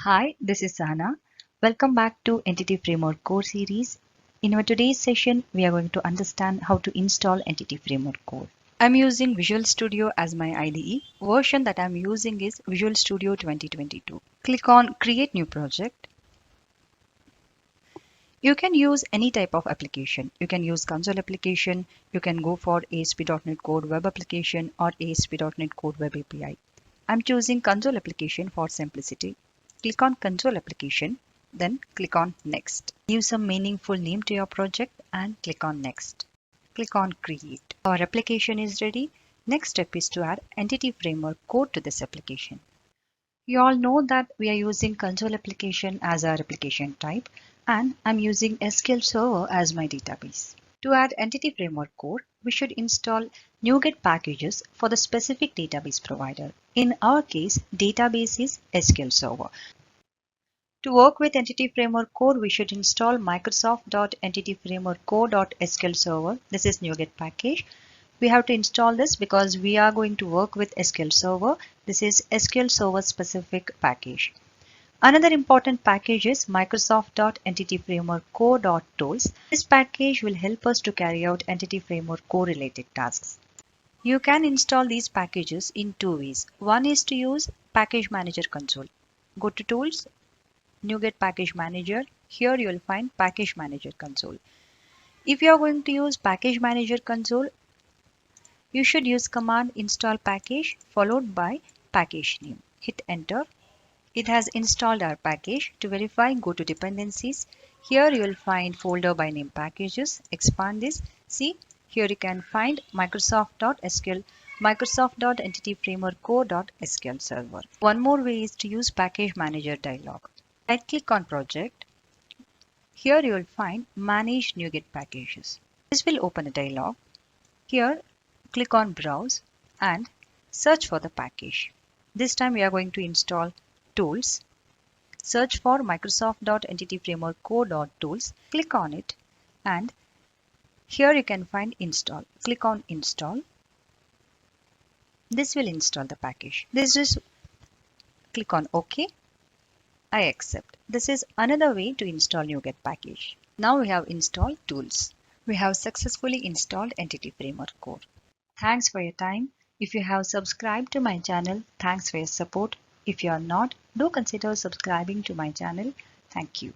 Hi, this is Sana. Welcome back to Entity Framework Core series. In our today's session, we are going to understand how to install Entity Framework Core. I'm using Visual Studio as my IDE. Version that I'm using is Visual Studio 2022. Click on Create New Project. You can use any type of application. You can use console application. You can go for ASP.NET Core Web Application or ASP.NET Core Web API. I'm choosing console application for simplicity. Click on console application, then click on next. Give some meaningful name to your project and click on next. Click on create. Our application is ready. Next step is to add entity framework code to this application. You all know that we are using console application as our application type, and I'm using SQL Server as my database. To add entity framework code, we should install NuGet packages for the specific database provider. In our case, database is SQL Server. To work with Entity Framework Core, we should install Microsoft.entityframeworkcore.sql server. This is NuGet package. We have to install this because we are going to work with SQL Server. This is SQL Server specific package. Another important package is Microsoft.entityframeworkcore.tools. This package will help us to carry out Entity Framework Core related tasks. You can install these packages in two ways. One is to use Package Manager console. Go to Tools, NuGet Package Manager. Here you will find Package Manager console. If you are going to use Package Manager console, you should use command install package followed by package name. Hit enter. It has installed our package. To verify, go to dependencies. Here you will find folder by name packages. Expand this. See, here you can find Microsoft.entityframeworkcore.sql server. One more way is to use package manager dialog. Right click on project. Here you will find manage NuGet packages. This will open a dialog. Here click on browse and search for the package. This time we are going to install tools. Search for Microsoft.entityframeworkcore.tools. Click on it and here you can find install. Click on install. This will install the package. Click on OK. I accept. This is another way to install NuGet package. Now we have installed tools. We have successfully installed Entity Framework Core. Thanks for your time. If you have subscribed to my channel, thanks for your support. If you are not, do consider subscribing to my channel. Thank you.